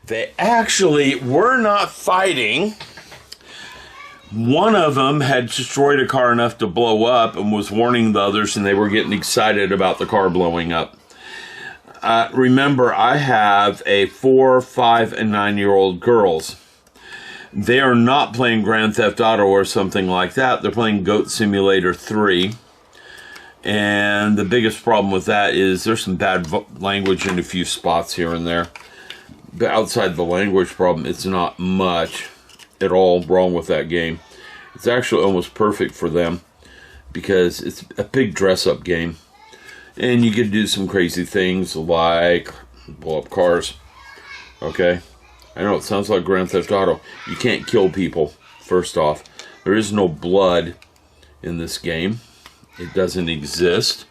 They actually were not fighting. One of them had destroyed a car enough to blow up and was warning the others, and they were getting excited about the car blowing up. Remember, I have a 4, 5, and 9-year-old girls. They are not playing Grand Theft Auto or something like that. They're playing Goat Simulator 3. And the biggest problem with that is there's some bad language in a few spots here and there. But outside the language problem, it's not much at all wrong with that game. It's actually almost perfect for them because it's a big dress-up game. And you can do some crazy things like blow up cars. Okay? I know it sounds like Grand Theft Auto. You can't kill people, first off. There is no blood in this game. It doesn't exist.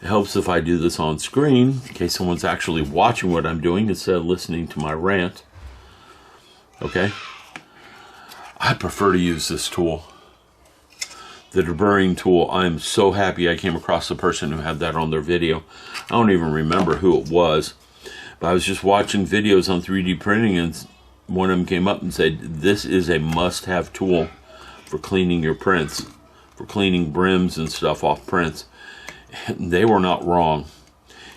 It helps if I do this on screen, in case someone's actually watching what I'm doing instead of listening to my rant. Okay? I prefer to use this tool. The deburring tool. I am so happy I came across the person who had that on their video. I don't even remember who it was. But I was just watching videos on 3D printing, and one of them came up and said, this is a must-have tool for cleaning your prints, for cleaning brims and stuff off prints. And they were not wrong.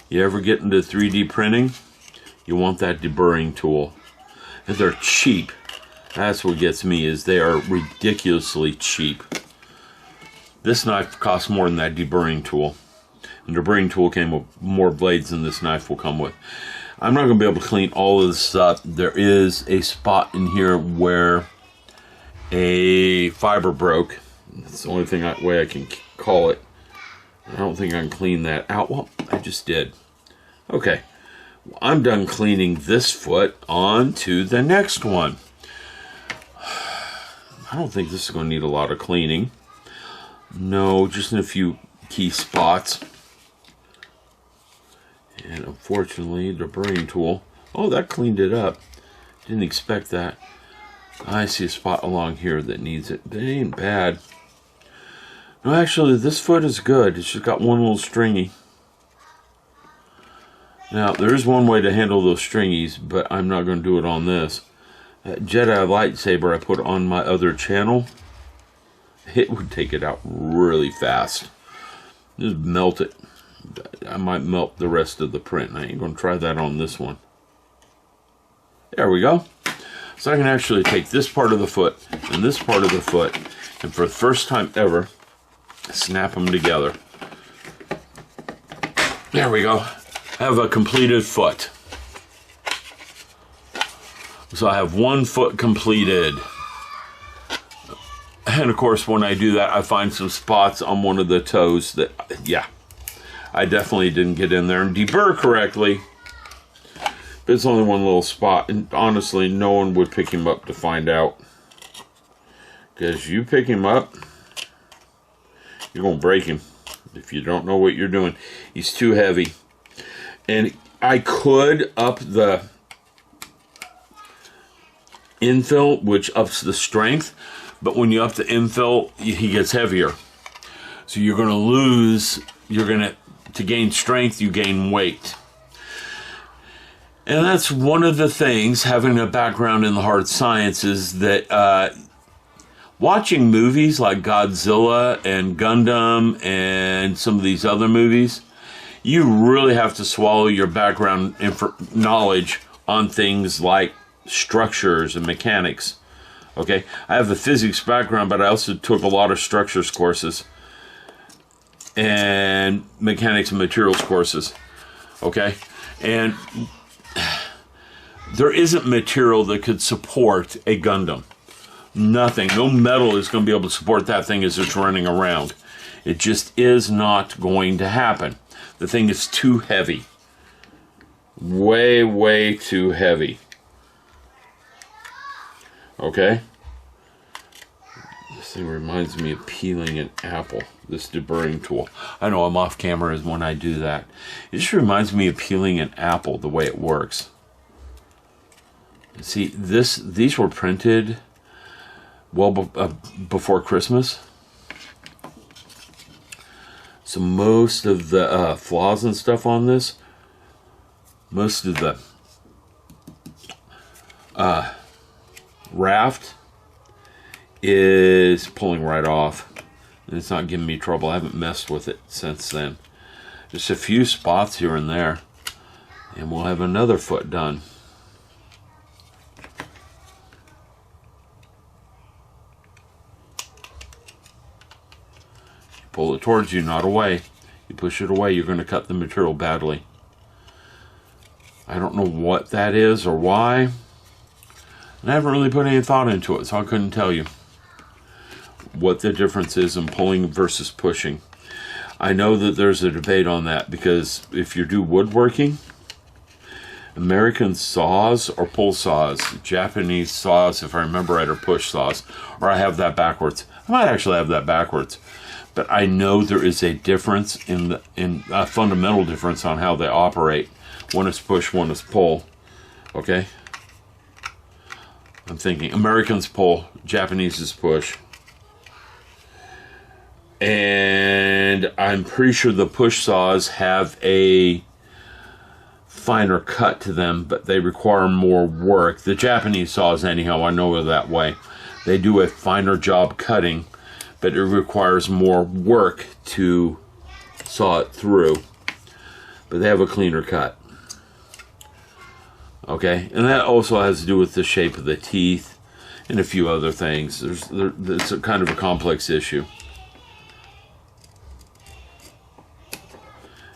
You ever get into 3D printing, you want that deburring tool. And they're cheap. That's what gets me, is they are ridiculously cheap. This knife costs more than that deburring tool. And the deburring tool came with more blades than this knife will come with. I'm not going to be able to clean all of this up. There is a spot in here where a fiber broke. That's the only way I can call it. I don't think I can clean that out. Well, I just did. Okay. Well, I'm done cleaning this foot. On to the next one. I don't think this is going to need a lot of cleaning. No, just in a few key spots. And unfortunately, the deburring tool. Oh, that cleaned it up. Didn't expect that. I see a spot along here that needs it. But it ain't bad. No, actually, this foot is good. It's just got one little stringy. Now, there is one way to handle those stringies, but I'm not going to do it on this. That Jedi lightsaber I put on my other channel, it would take it out really fast. Just melt it. I might melt the rest of the print. I ain't going to try that on this one. There we go. So I can actually take this part of the foot and this part of the foot, and for the first time ever, snap them together. There we go. I have a completed foot. So I have one foot completed. And of course, when I do that, I find some spots on one of the toes that, yeah, I definitely didn't get in there and deburr correctly. But it's only one little spot, and honestly, no one would pick him up to find out. Because you pick him up, you're going to break him if you don't know what you're doing. He's too heavy. And I could up the infill, which ups the strength, but when you up the infill, he gets heavier. So you're going to lose, to gain strength, you gain weight. And that's one of the things, having a background in the hard sciences, that watching movies like Godzilla and Gundam and some of these other movies, you really have to swallow your background knowledge on things like structures and mechanics. Okay, I have a physics background, but I also took a lot of structures courses and mechanics and materials courses. Okay, and there isn't material that could support a Gundam. Nothing. No metal is going to be able to support that thing as it's running around. It just is not going to happen. The thing is too heavy. Way, way too heavy. Okay? This thing reminds me of peeling an apple. This deburring tool. I know I'm off camera when I do that. It just reminds me of peeling an apple, the way it works. See, these were printed well before Christmas. So most of the flaws and stuff on this, most of the raft is pulling right off. And it's not giving me trouble. I haven't messed with it since then. Just a few spots here and there. And we'll have another foot done. You pull it towards you, not away. You push it away, you're going to cut the material badly. I don't know what that is or why. And I haven't really put any thought into it, so I couldn't tell you what the difference is in pulling versus pushing. I know that there's a debate on that, because if you do woodworking, American saws or pull saws, Japanese saws, if I remember right, are push saws, or I have that backwards. I might actually have that backwards, but I know there is a difference in a fundamental difference on how they operate. One is push, one is pull. Okay, I'm thinking Americans pull, Japanese is push. And I'm pretty sure the push saws have a finer cut to them, but they require more work. The Japanese saws, anyhow, I know they're that way. They do a finer job cutting, but it requires more work to saw it through. But they have a cleaner cut. Okay, and that also has to do with the shape of the teeth and a few other things. It's a kind of a complex issue.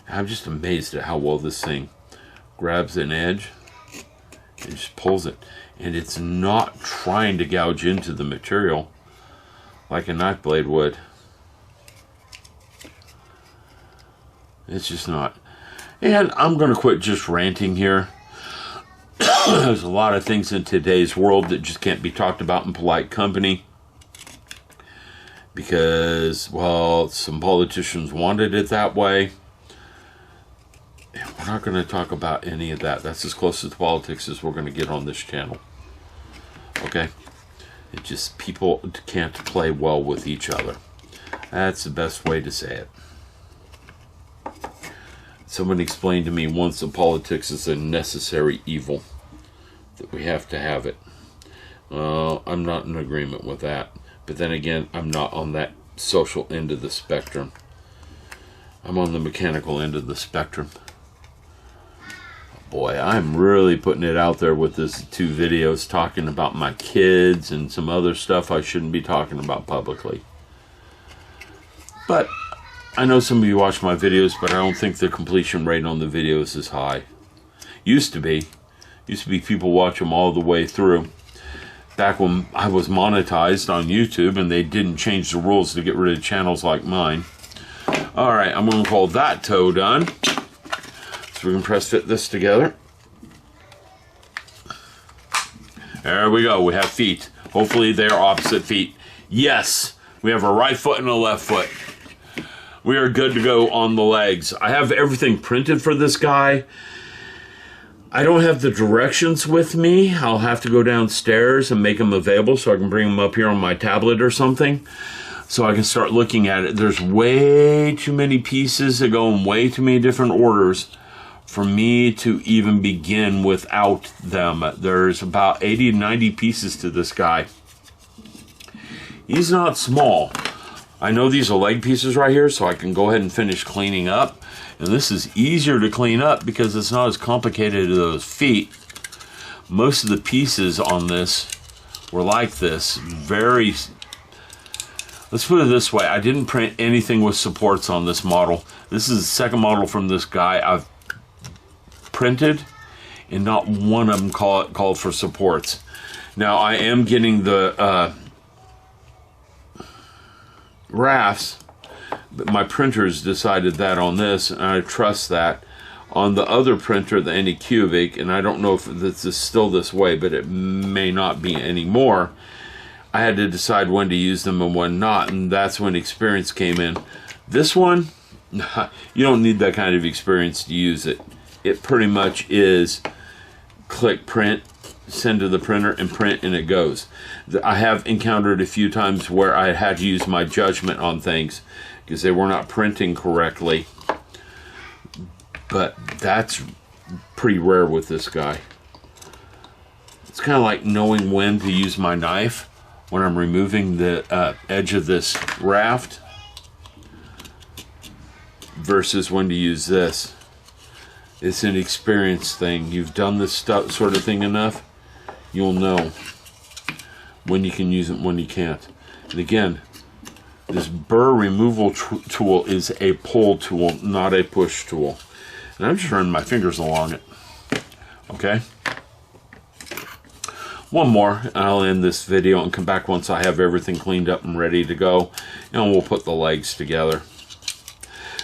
I'm just amazed at how well this thing grabs an edge and just pulls it. And it's not trying to gouge into the material like a knife blade would. It's just not. And I'm going to quit just ranting here. There's a lot of things in today's world that just can't be talked about in polite company. Because, well, some politicians wanted it that way. We're not going to talk about any of that. That's as close to politics as we're going to get on this channel. Okay? It just, people can't play well with each other. That's the best way to say it. Someone explained to me once that politics is a necessary evil. That we have to have it. I'm not in agreement with that. But then again, I'm not on that social end of the spectrum. I'm on the mechanical end of the spectrum. Boy, I'm really putting it out there with this 2 videos talking about my kids and some other stuff I shouldn't be talking about publicly. But I know some of you watch my videos, but I don't think the completion rate on the videos is high. Used to be. Used to be people watch them all the way through. Back when I was monetized on YouTube and they didn't change the rules to get rid of channels like mine. Alright, I'm going to call that toe done. So we can press fit this together. There we go. We have feet. Hopefully they are opposite feet. Yes, we have a right foot and a left foot. We are good to go on the legs. I have everything printed for this guy. I don't have the directions with me. I'll have to go downstairs and make them available so I can bring them up here on my tablet or something. So I can start looking at it. There's way too many pieces that go in way too many different orders for me to even begin without them. There's about 80 to 90 pieces to this guy. He's not small. I know these are leg pieces right here, so I can go ahead and finish cleaning up. And this is easier to clean up because it's not as complicated as those feet. Most of the pieces on this were like this. Let's put it this way. I didn't print anything with supports on this model. This is the second model from this guy I've printed, and not one of them called for supports. Now I am getting the rafts, but my printer's decided that on this, and I trust that. On the other printer, the Anycubic, and I don't know if this is still this way, but it may not be anymore. I had to decide when to use them and when not, and that's when experience came in. This one, you don't need that kind of experience to use it. It pretty much is click print, send to the printer, and print, and it goes. I have encountered a few times where I had to use my judgment on things because they were not printing correctly. But that's pretty rare with this guy. It's kind of like knowing when to use my knife when I'm removing the edge of this raft versus when to use this. It's an experience thing. You've done this stuff, sort of thing enough, you'll know when you can use it and when you can't. And again, this burr removal tool is a pull tool, not a push tool. And I'm just running my fingers along it. Okay? One more, and I'll end this video and come back once I have everything cleaned up and ready to go. And we'll put the legs together.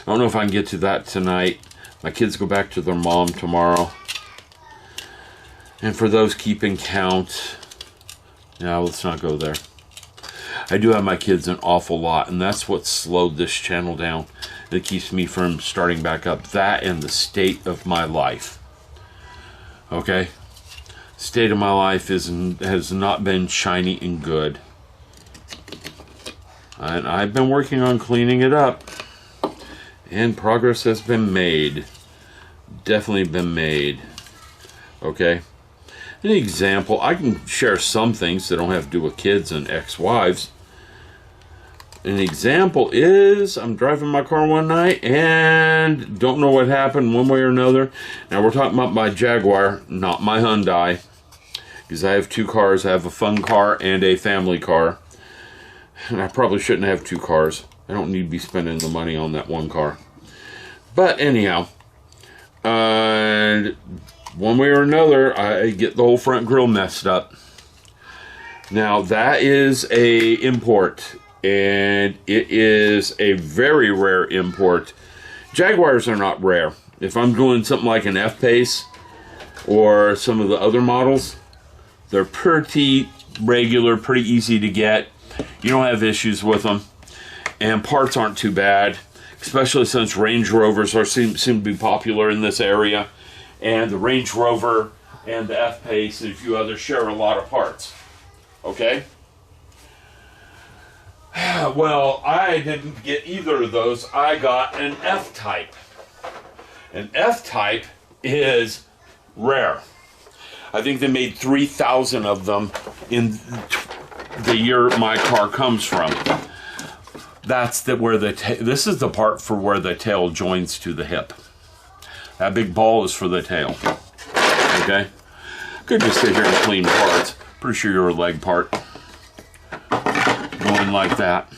I don't know if I can get to that tonight. My kids go back to their mom tomorrow. And for those keeping count, yeah, let's not go there. I do have my kids an awful lot, and that's what slowed this channel down. It keeps me from starting back up. That and the state of my life. Okay? State of my life has not been shiny and good. And I've been working on cleaning it up. And progress has been made. Definitely been made. Okay? An example, I can share some things that don't have to do with kids and ex-wives. An example is, I'm driving my car one night and don't know what happened one way or another. Now we're talking about my Jaguar, not my Hyundai. Because I have two cars. I have a fun car and a family car. And I probably shouldn't have two cars. I don't need to be spending the money on that one car. But anyhow, one way or another, I get the whole front grille messed up. Now that is a import, and it is a very rare import. Jaguars are not rare. If I'm doing something like an F-Pace or some of the other models, they're pretty regular, pretty easy to get. You don't have issues with them, and parts aren't too bad, especially since Range Rovers seem to be popular in this area. And the Range Rover and the F-Pace and a few others share a lot of parts. Okay? Well, I didn't get either of those. I got an F-Type. An F-Type is rare. I think they made 3,000 of them in the year my car comes from. That's where this is the part for where the tail joins to the hip. That big ball is for the tail. Okay? Could just sit here and clean parts. Pretty sure you're a leg part. Going like that.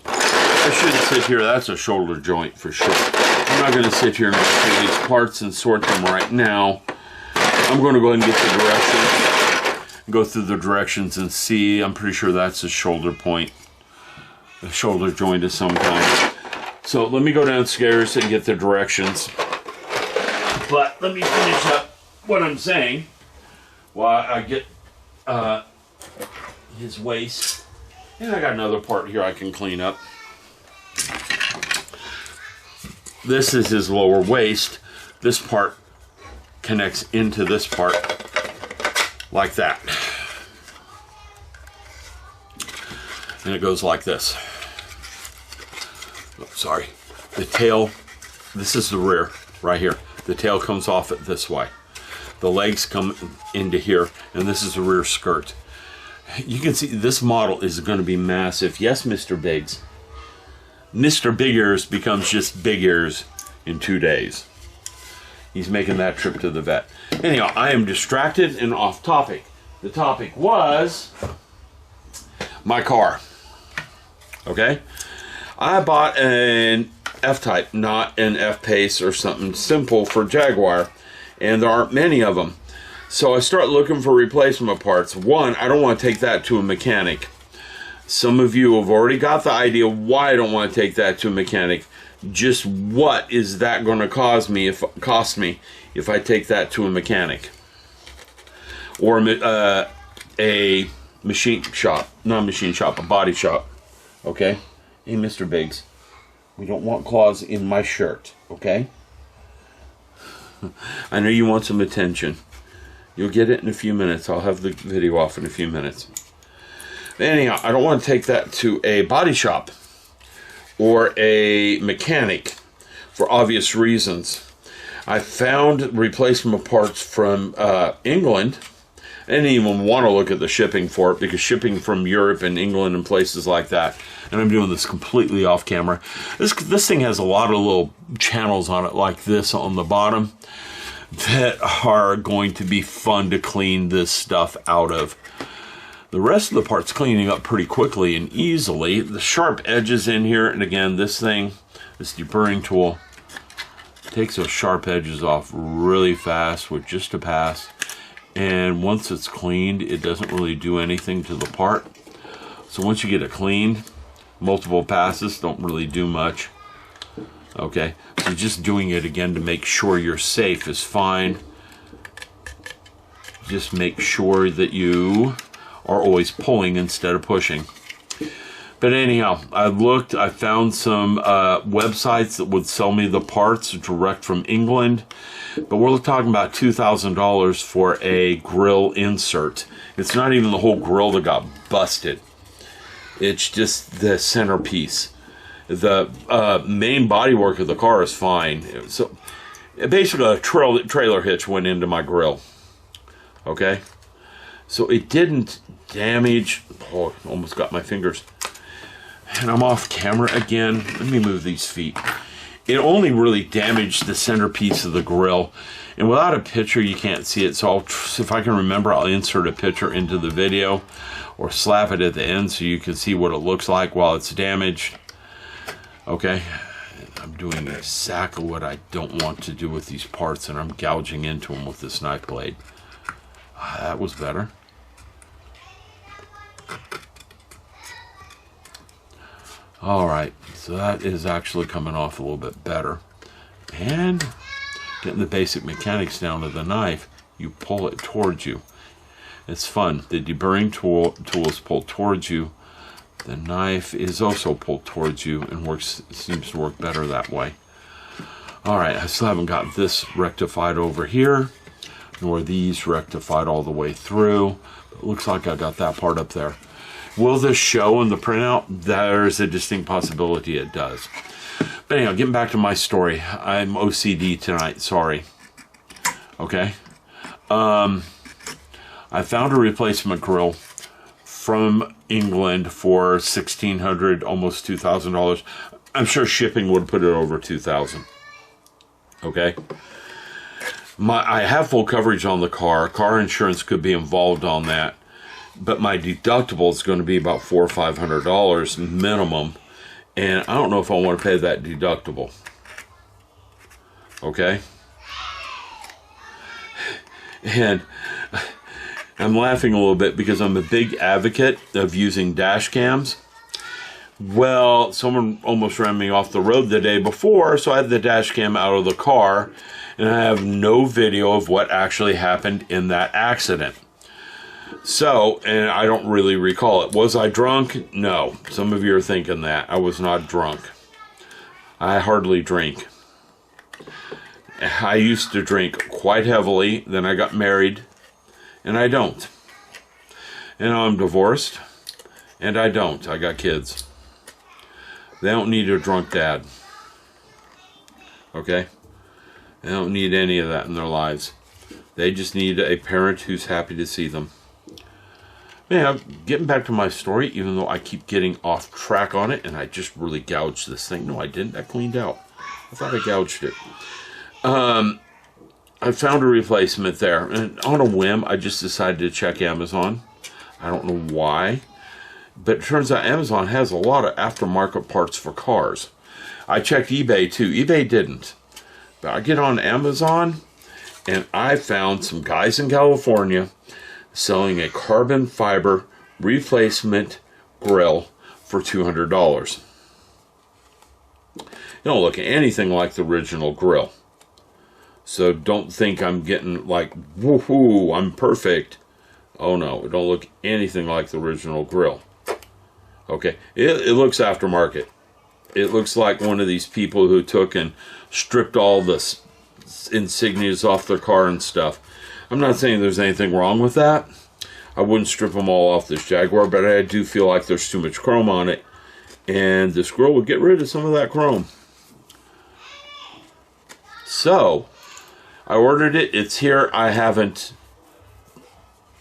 I shouldn't sit here. That's a shoulder joint for sure. I'm not going to sit here and go through these parts and sort them right now. I'm going to go ahead and get the directions. Go through the directions and see. I'm pretty sure that's a shoulder point. A shoulder joint of some kind. So let me go downstairs and get the directions. But let me finish up what I'm saying while I get his waist. And I got another part here I can clean up. This is his lower waist. This part connects into this part like that. And it goes like this. Oh, sorry. The tail, this is the rear right here. The tail comes off it this way. The legs come into here, and this is the rear skirt. You can see this model is going to be massive. Yes, Mr. Biggs. Mr. Big Ears becomes just Big Ears in 2 days. He's making that trip to the vet. Anyhow, I am distracted and off topic. The topic was my car. Okay? I bought an F-Type, not an F-Pace or something simple for Jaguar. And there aren't many of them. So I start looking for replacement parts. One, I don't want to take that to a mechanic. Some of you have already got the idea why I don't want to take that to a mechanic. Just what is that going to cost me if I take that to a mechanic? Or a machine shop. Not a machine shop, a body shop. Okay? Hey, Mr. Biggs. We don't want claws in my shirt. Okay? I know you want some attention. You'll get it in a few minutes. I'll have the video off in a few minutes. Anyhow, I don't want to take that to a body shop or a mechanic for obvious reasons. I found replacement parts from England, I didn't even want to look at the shipping for it, because shipping from Europe and England and places like that, and I'm doing this completely off camera. This thing has a lot of little channels on it like this on the bottom that are going to be fun to clean this stuff out of. The rest of the part's cleaning up pretty quickly and easily. The sharp edges in here, and again, this deburring tool takes those sharp edges off really fast with just a pass. And once it's cleaned, it doesn't really do anything to the part. So once you get it cleaned, multiple passes don't really do much. Okay, so just doing it again to make sure you're safe is fine. Just make sure that you are always pulling instead of pushing. But anyhow, I found some websites that would sell me the parts direct from England. But we're talking about $2,000 for a grill insert. It's not even the whole grill that got busted. It's just the centerpiece. The main bodywork of the car is fine. So basically a trailer hitch went into my grill. Okay? So it didn't damage. Oh, almost got my fingers. And I'm off camera again. Let me move these feet. It only really damaged the centerpiece of the grill. And without a picture, you can't see it. So if I can remember, I'll insert a picture into the video or slap it at the end so you can see what it looks like while it's damaged. Okay. I'm doing exactly what I don't want to do with these parts, and I'm gouging into them with this knife blade. That was better. Alright, so that is actually coming off a little bit better. And getting the basic mechanics down to the knife, you pull it towards you. It's fun. The deburring tool is pulled towards you. The knife is also pulled towards you and seems to work better that way. Alright, I still haven't got this rectified over here, nor these rectified all the way through. It looks like I got that part up there. Will this show in the printout? There's a distinct possibility it does. But anyhow, getting back to my story. I'm OCD tonight, sorry. Okay. I found a replacement grill from England for $1,600, almost $2,000. I'm sure shipping would put it over $2,000. Okay. I have full coverage on the car. Car insurance could be involved on that. But my deductible is going to be about $400 or $500 minimum. And I don't know if I want to pay that deductible. Okay? And I'm laughing a little bit because I'm a big advocate of using dash cams. Well, someone almost ran me off the road the day before, so I had the dash cam out of the car, and I have no video of what actually happened in that accident. So, and I don't really recall it. Was I drunk? No. Some of you are thinking that. I was not drunk. I hardly drink. I used to drink quite heavily. Then I got married, and I don't. And I'm divorced, and I don't. I got kids. They don't need a drunk dad. Okay? They don't need any of that in their lives. They just need a parent who's happy to see them. Yeah, getting back to my story, even though I keep getting off track on it, and I just really gouged this thing. No, I didn't. I cleaned out. I thought I gouged it. I found a replacement there, and on a whim, I just decided to check Amazon. I don't know why, but it turns out Amazon has a lot of aftermarket parts for cars. I checked eBay too. eBay didn't. But I get on Amazon, and I found some guys in California selling a carbon fiber replacement grill for $200. It don't look anything like the original grill. So don't think I'm getting like, woohoo, I'm perfect. Oh no, it don't look anything like the original grill. Okay, it looks aftermarket. It looks like one of these people who took and stripped all the insignias off their car and stuff. I'm not saying there's anything wrong with that. I wouldn't strip them all off this Jaguar, but I do feel like there's too much chrome on it. And this grill would get rid of some of that chrome. So, I ordered it. It's here. I haven't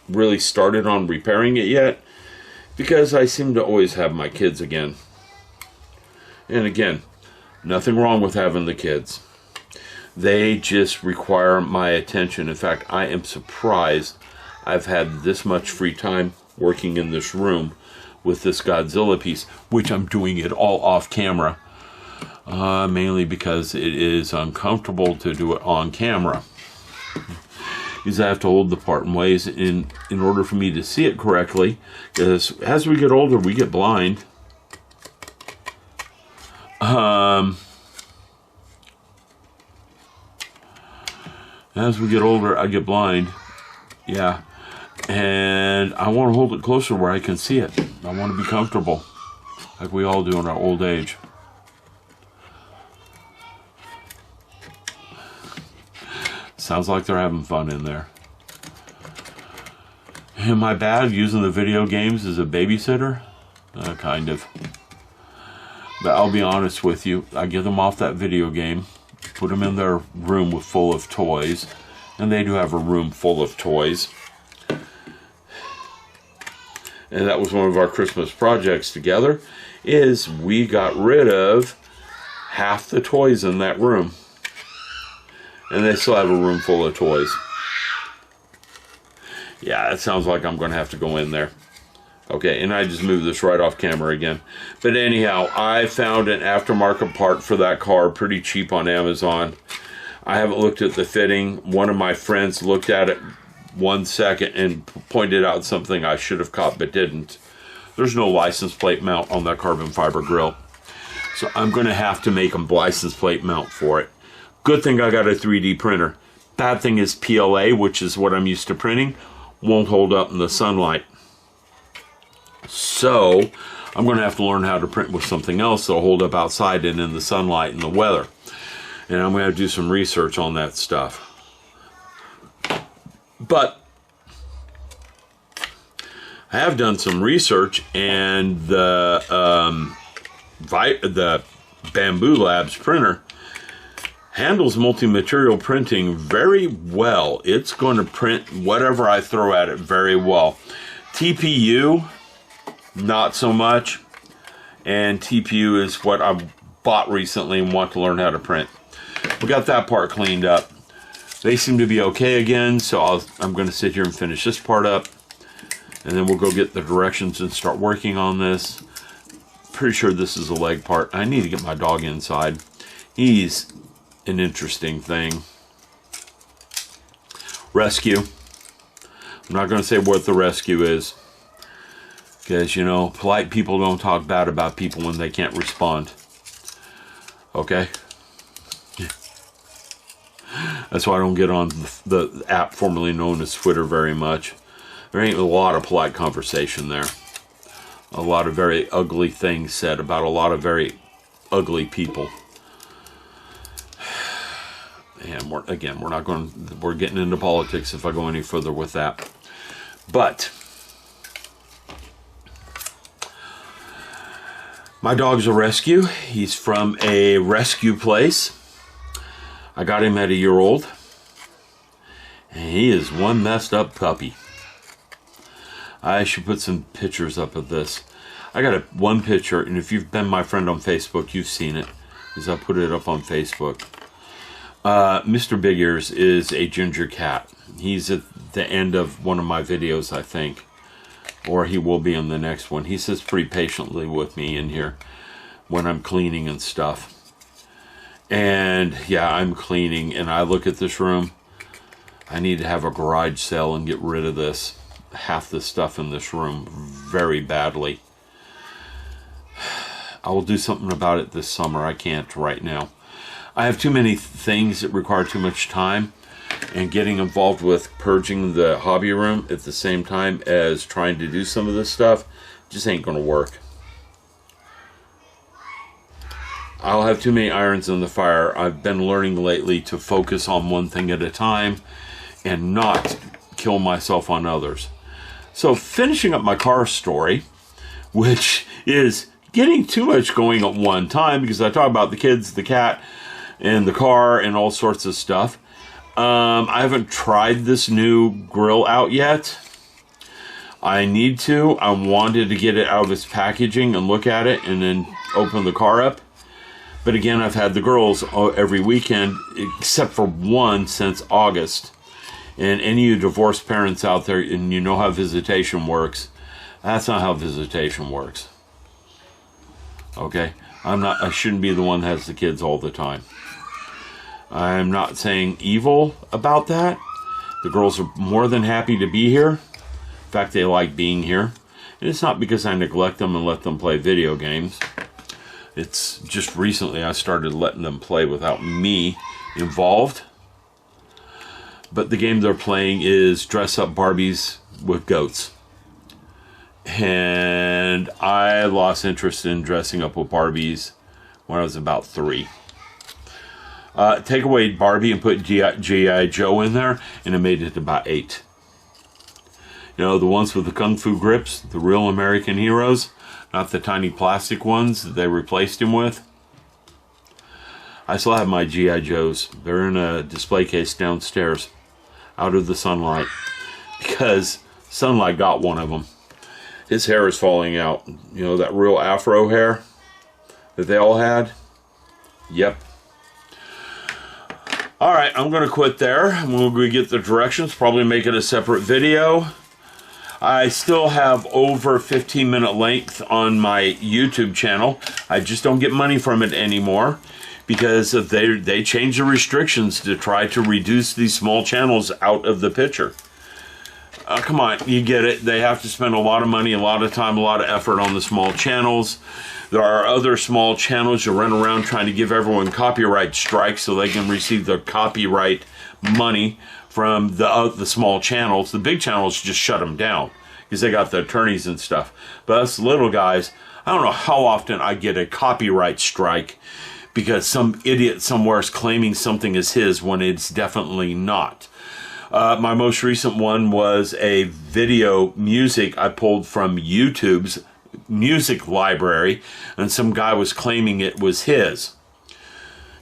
really started on repairing it yet, because I seem to always have my kids again. And again, nothing wrong with having the kids. They just require my attention. In fact, I am surprised I've had this much free time working in this room with this Godzilla piece, which I'm doing it all off camera, mainly because it is uncomfortable to do it on camera. Because I have to hold the part in ways in order for me to see it correctly, because as we get older, we get blind. As we get older, I get blind. Yeah. And I want to hold it closer where I can see it. I want to be comfortable, like we all do in our old age. Sounds like they're having fun in there. Am I bad using the video games as a babysitter? Kind of. But I'll be honest with you, I get them off that video game, put them in their room full of toys, and they do have a room full of toys. And that was one of our Christmas projects together, is we got rid of half the toys in that room. And they still have a room full of toys. Yeah, that sounds like I'm going to have to go in there. Okay, and I just moved this right off camera again. But anyhow, I found an aftermarket part for that car pretty cheap on Amazon. I haven't looked at the fitting. One of my friends looked at it 1 second and pointed out something I should have caught but didn't. There's no license plate mount on that carbon fiber grill. So I'm going to have to make a license plate mount for it. Good thing I got a 3D printer. Bad thing is PLA, which is what I'm used to printing, won't hold up in the sunlight. So I'm going to have to learn how to print with something else that'll hold up outside and in the sunlight and the weather. And I'm going to do some research on that stuff. But I have done some research, and the Bamboo Labs printer handles multi-material printing very well. It's going to print whatever I throw at it very well. TPU, not so much. And TPU is what I bought recently and want to learn how to print. We got that part cleaned up. They seem to be okay again, so I'm going to sit here and finish this part up. And then we'll go get the directions and start working on this. Pretty sure this is a leg part. I need to get my dog inside. He's an interesting thing. Rescue. I'm not going to say what the rescue is, because, you know, polite people don't talk bad about people when they can't respond. Okay? That's why I don't get on the app formerly known as Twitter very much. There ain't a lot of polite conversation there. A lot of very ugly things said about a lot of very ugly people. And we're getting into politics if I go any further with that. But my dog's a rescue. He's from a rescue place. I got him at a year old. And he is one messed up puppy. I should put some pictures up of this. I got one picture, and if you've been my friend on Facebook, you've seen it, because I put it up on Facebook. Mr. Big Ears is a ginger cat. He's at the end of one of my videos, I think. Or he will be in the next one. He sits pretty patiently with me in here when I'm cleaning and stuff. And yeah, I'm cleaning, and I look at this room. I need to have a garage sale and get rid of this. Half the stuff in this room very badly. I will do something about it this summer. I can't right now. I have too many things that require too much time, and getting involved with purging the hobby room at the same time as trying to do some of this stuff just ain't gonna work. I'll have too many irons in the fire. I've been learning lately to focus on one thing at a time and not kill myself on others. So finishing up my car story, which is getting too much going at one time, because I talk about the kids, the cat, and the car, and all sorts of stuff. I haven't tried this new grill out yet. I need to. I wanted to get it out of its packaging and look at it and then open the car up. But again, I've had the girls every weekend, except for one since August. And any of you divorced parents out there, and you know how visitation works, that's not how visitation works. Okay? I shouldn't be the one that has the kids all the time. I'm not saying evil about that. The girls are more than happy to be here. In fact, they like being here. And it's not because I neglect them and let them play video games. It's just recently I started letting them play without me involved. But the game they're playing is dress up Barbies with goats. And I lost interest in dressing up with Barbies when I was about 3. Take away Barbie and put G.I. Joe in there, and it made it about 8. You know, the ones with the kung fu grips, the real American heroes, not the tiny plastic ones that they replaced him with. I still have my G.I. Joes. They're in a display case downstairs, out of the sunlight, because sunlight got one of them. His hair is falling out. You know, that real afro hair that they all had? Yep. Alright, I'm going to quit there. I'm going to get the directions, probably make it a separate video. I still have over 15-minute length on my YouTube channel. I just don't get money from it anymore because they changed the restrictions to try to reduce these small channels out of the picture. Come on, you get it. They have to spend a lot of money, a lot of time, a lot of effort on the small channels. There are other small channels that run around trying to give everyone copyright strikes so they can receive their copyright money from the small channels. The big channels just shut them down because they got the attorneys and stuff. But us little guys, I don't know how often I get a copyright strike because some idiot somewhere is claiming something is his when it's definitely not. My most recent one was a video music I pulled from YouTube's music library, and some guy was claiming it was his.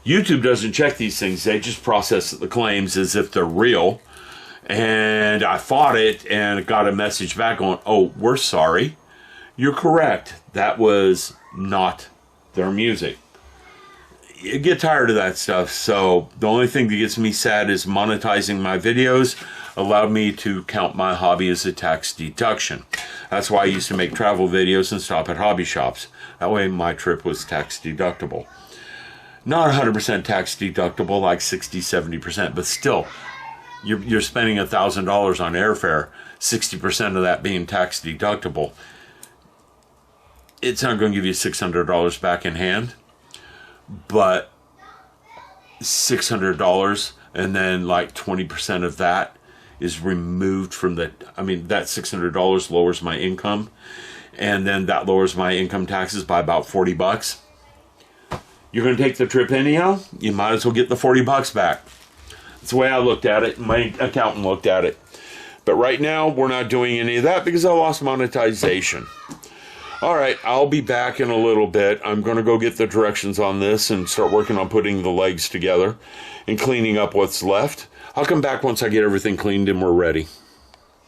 YouTube doesn't check these things. They just process the claims as if they're real. And I fought it and got a message back going, oh, we're sorry. You're correct. That was not their music. You get tired of that stuff. So the only thing that gets me sad is monetizing my videos allowed me to count my hobby as a tax deduction. That's why I used to make travel videos and stop at hobby shops. That way my trip was tax deductible. Not 100% tax deductible, like 60-70%, but still, you're spending $1,000 on airfare, 60% of that being tax deductible. It's not going to give you $600 back in hand, but $600 and then like 20% of that is removed from the, I mean, that $600 lowers my income, and then that lowers my income taxes by about 40 bucks. You're going to take the trip anyhow, you might as well get the 40 bucks back. That's the way I looked at it. My accountant looked at it. But right now, we're not doing any of that because I lost monetization. All right, I'll be back in a little bit. I'm going to go get the directions on this and start working on putting the legs together and cleaning up what's left. I'll come back once I get everything cleaned and we're ready.